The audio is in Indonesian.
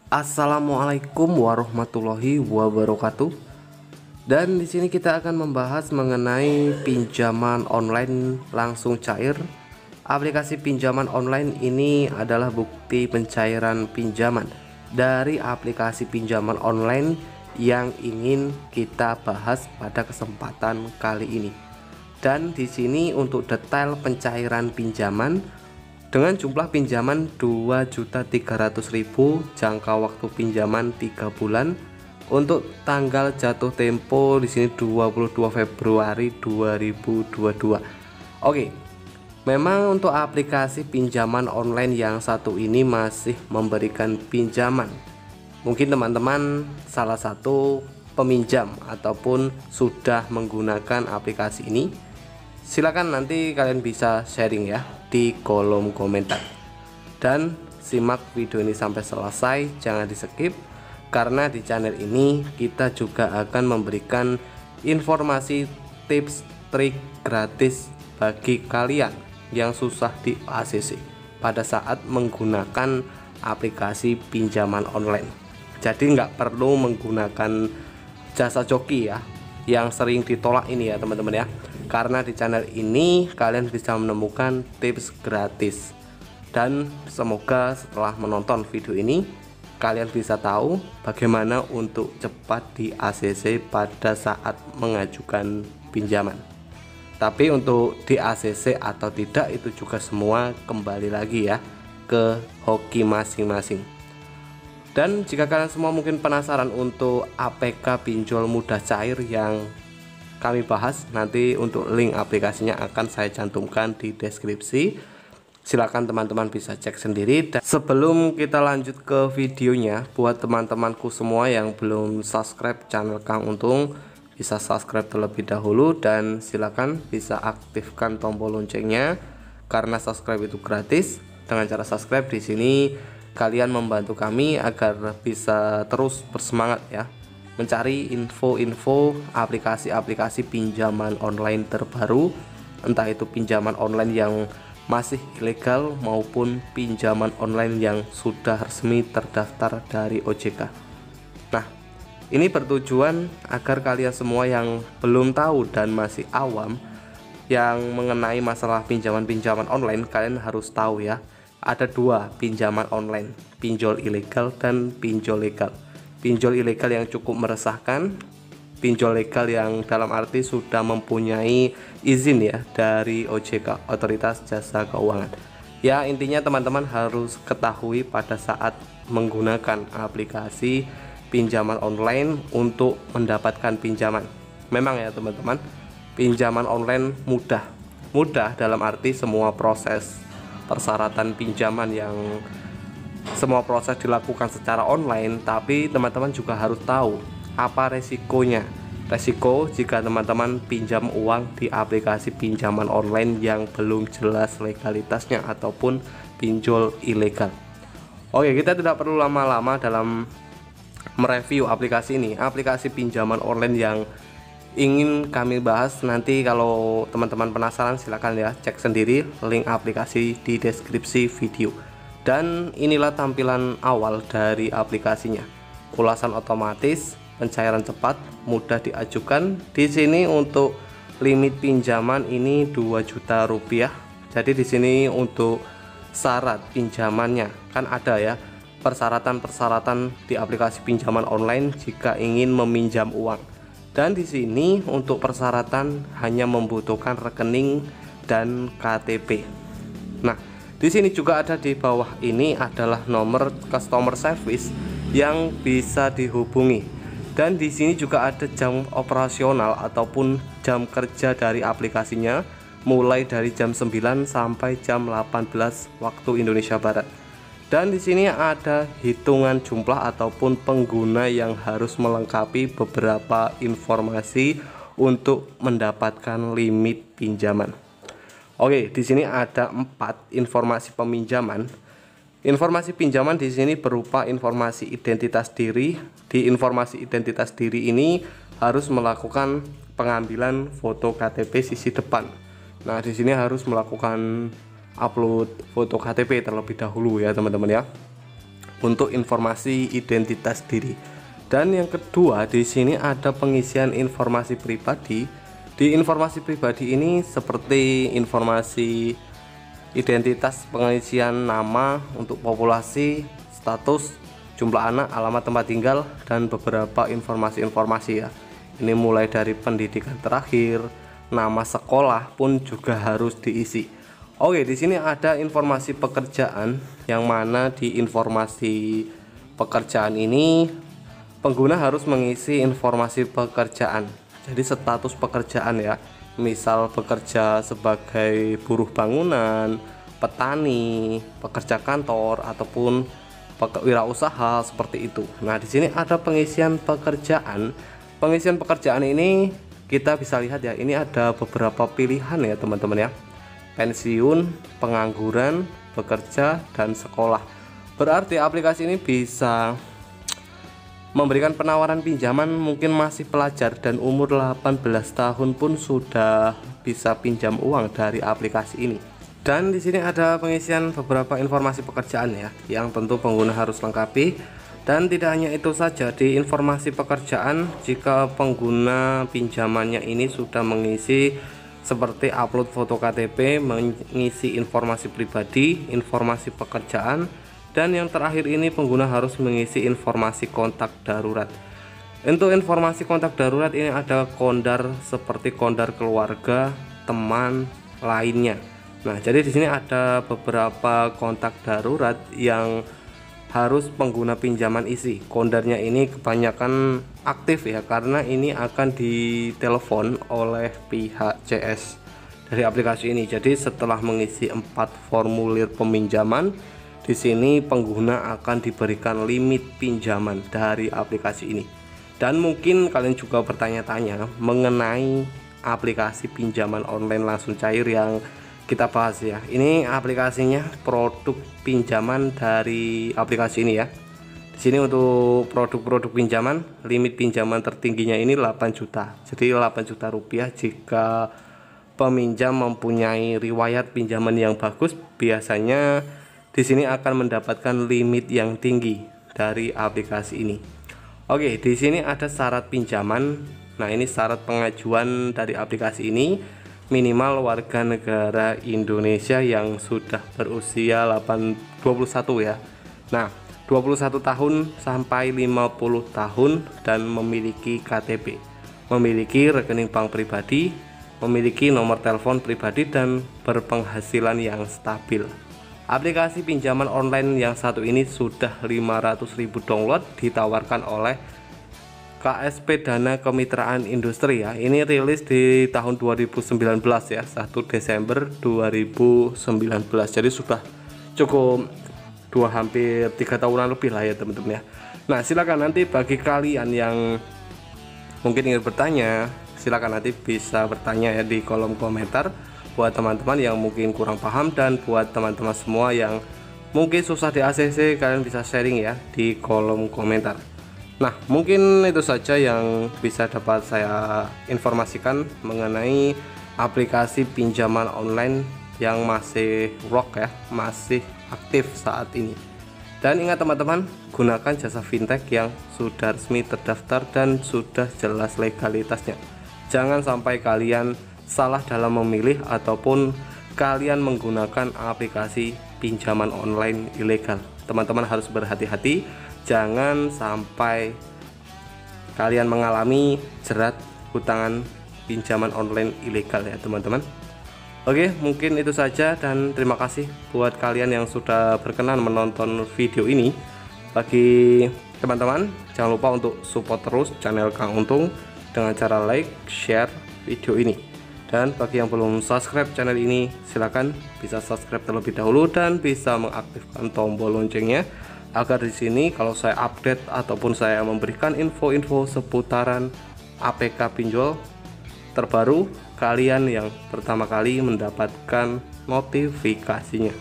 Assalamualaikum warahmatullahi wabarakatuh. Dan di sini kita akan membahas mengenai pinjaman online langsung cair. Aplikasi pinjaman online ini adalah bukti pencairan pinjaman dari aplikasi pinjaman online yang ingin kita bahas pada kesempatan kali ini. Dan di sini untuk detail pencairan pinjaman dengan jumlah pinjaman 2.300.000, jangka waktu pinjaman 3 bulan. Untuk tanggal jatuh tempo di sini 22 Februari 2022. Oke. Memang untuk aplikasi pinjaman online yang satu ini masih memberikan pinjaman. Mungkin teman-teman salah satu peminjam ataupun sudah menggunakan aplikasi ini. Silakan nanti kalian bisa sharing ya di kolom komentar. Dan simak video ini sampai selesai, jangan di skip, karena di channel ini kita juga akan memberikan informasi tips trik gratis bagi kalian yang susah di ACC pada saat menggunakan aplikasi pinjaman online. Jadi nggak perlu menggunakan jasa joki ya yang sering ditolak ini ya teman-teman ya, karena di channel ini kalian bisa menemukan tips gratis. Dan semoga setelah menonton video ini kalian bisa tahu bagaimana untuk cepat di ACC pada saat mengajukan pinjaman. Tapi untuk di ACC atau tidak itu juga semua kembali lagi ya ke hoki masing-masing. Dan jika kalian semua mungkin penasaran untuk APK pinjol mudah cair yang kami bahas, nanti untuk link aplikasinya akan saya cantumkan di deskripsi. Silakan teman-teman bisa cek sendiri. Dan sebelum kita lanjut ke videonya, buat teman-temanku semua yang belum subscribe channel Kang Untung, bisa subscribe terlebih dahulu dan silakan bisa aktifkan tombol loncengnya karena subscribe itu gratis. Dengan cara subscribe di sini kalian membantu kami agar bisa terus bersemangat ya mencari info-info aplikasi-aplikasi pinjaman online terbaru, entah itu pinjaman online yang masih ilegal maupun pinjaman online yang sudah resmi terdaftar dari OJK. Nah, ini bertujuan agar kalian semua yang belum tahu dan masih awam yang mengenai masalah pinjaman-pinjaman online, kalian harus tahu ya. Ada dua pinjaman online, pinjol ilegal dan pinjol legal. Pinjol ilegal yang cukup meresahkan, pinjol legal yang dalam arti sudah mempunyai izin ya dari OJK, Otoritas Jasa Keuangan. Ya, intinya teman-teman harus ketahui pada saat menggunakan aplikasi pinjaman online untuk mendapatkan pinjaman. Memang ya teman-teman, pinjaman online mudah dalam arti semua proses persyaratan pinjaman yang semua proses dilakukan secara online. Tapi teman-teman juga harus tahu apa resikonya. Resiko jika teman-teman pinjam uang di aplikasi pinjaman online yang belum jelas legalitasnya ataupun pinjol ilegal. Oke, kita tidak perlu lama-lama dalam mereview aplikasi ini, aplikasi pinjaman online yang ingin kami bahas. Nanti kalau teman-teman penasaran silahkan ya cek sendiri link aplikasi di deskripsi video. Dan inilah tampilan awal dari aplikasinya. Ulasan otomatis, pencairan cepat, mudah diajukan. Di sini untuk limit pinjaman ini 2 juta rupiah. Jadi di sini untuk syarat pinjamannya kan ada ya, persyaratan-persyaratan di aplikasi pinjaman online jika ingin meminjam uang. Dan di sini untuk persyaratan hanya membutuhkan rekening dan KTP. Nah, di sini juga ada di bawah ini adalah nomor customer service yang bisa dihubungi. Dan di sini juga ada jam operasional ataupun jam kerja dari aplikasinya, mulai dari jam 9 sampai jam 18 waktu Indonesia Barat. Dan di sini ada hitungan jumlah ataupun pengguna yang harus melengkapi beberapa informasi untuk mendapatkan limit pinjaman. Oke, di sini ada 4 informasi peminjaman. Informasi pinjaman di sini berupa informasi identitas diri. Di informasi identitas diri ini harus melakukan pengambilan foto KTP sisi depan. Nah, di sini harus melakukan upload foto KTP terlebih dahulu ya teman-teman ya, untuk informasi identitas diri. Dan yang kedua, di sini ada pengisian informasi pribadi. Di informasi pribadi ini seperti informasi identitas, pengisian nama untuk populasi, status, jumlah anak, alamat tempat tinggal, dan beberapa informasi-informasi ya. Ini mulai dari pendidikan terakhir, nama sekolah pun juga harus diisi. Oke, di sini ada informasi pekerjaan, yang mana di informasi pekerjaan ini pengguna harus mengisi informasi pekerjaan. Jadi status pekerjaan ya. Misal bekerja sebagai buruh bangunan, petani, pekerja kantor, ataupun wirausaha seperti itu. Nah, di sini ada pengisian pekerjaan. Pengisian pekerjaan ini kita bisa lihat ya, ini ada beberapa pilihan ya teman-teman ya. Pensiun, pengangguran, bekerja, dan sekolah. Berarti aplikasi ini bisa memberikan penawaran pinjaman, mungkin masih pelajar dan umur 18 tahun pun sudah bisa pinjam uang dari aplikasi ini. Dan di sini ada pengisian beberapa informasi pekerjaan ya, yang tentu pengguna harus lengkapi. Dan tidak hanya itu saja, di informasi pekerjaan, jika pengguna pinjamannya ini sudah mengisi seperti upload foto KTP, mengisi informasi pribadi, informasi pekerjaan, dan yang terakhir ini pengguna harus mengisi informasi kontak darurat. Untuk informasi kontak darurat ini ada kondar seperti kondar keluarga, teman, lainnya. Nah, jadi di sini ada beberapa kontak darurat yang harus pengguna pinjaman isi. Kondarnya ini kebanyakan aktif ya, karena ini akan ditelepon oleh pihak CS dari aplikasi ini. Jadi setelah mengisi 4 formulir peminjaman, di sini pengguna akan diberikan limit pinjaman dari aplikasi ini. Dan mungkin kalian juga bertanya-tanya mengenai aplikasi pinjaman online langsung cair yang kita bahas ya. Ini aplikasinya, produk pinjaman dari aplikasi ini ya. Di sini untuk produk-produk pinjaman, limit pinjaman tertingginya ini 8 juta. Jadi 8 juta rupiah jika peminjam mempunyai riwayat pinjaman yang bagus, biasanya di sini akan mendapatkan limit yang tinggi dari aplikasi ini. Oke, di sini ada syarat pinjaman. Nah, ini syarat pengajuan dari aplikasi ini. Minimal warga negara Indonesia yang sudah berusia 21 ya. Nah, 21 tahun sampai 50 tahun dan memiliki KTP, memiliki rekening bank pribadi, memiliki nomor telepon pribadi, dan berpenghasilan yang stabil. Aplikasi pinjaman online yang satu ini sudah 500.000 download, ditawarkan oleh KSP Dana Kemitraan Industri ya. Ini rilis di tahun 2019 ya, 1 Desember 2019. Jadi sudah cukup hampir 3 tahunan lebih lah ya teman-teman ya. Nah, silakan nanti bagi kalian yang mungkin ingin bertanya, silakan nanti bisa bertanya ya di kolom komentar. Buat teman-teman yang mungkin kurang paham, dan buat teman-teman semua yang mungkin susah di ACC, kalian bisa sharing ya di kolom komentar. Nah, mungkin itu saja yang bisa dapat saya informasikan mengenai aplikasi pinjaman online yang masih rock ya, masih aktif saat ini. Dan ingat teman-teman, gunakan jasa fintech yang sudah resmi terdaftar dan sudah jelas legalitasnya. Jangan sampai kalian salah dalam memilih ataupun kalian menggunakan aplikasi pinjaman online ilegal. Teman-teman harus berhati-hati. Jangan sampai kalian mengalami jerat hutang pinjaman online ilegal ya teman-teman. Oke, mungkin itu saja, dan terima kasih buat kalian yang sudah berkenan menonton video ini. Bagi teman-teman, jangan lupa untuk support terus channel Kang Untung dengan cara like, share video ini. Dan bagi yang belum subscribe channel ini, silakan bisa subscribe terlebih dahulu dan bisa mengaktifkan tombol loncengnya, agar di sini kalau saya update ataupun saya memberikan info-info seputaran APK pinjol terbaru, kalian yang pertama kali mendapatkan notifikasinya.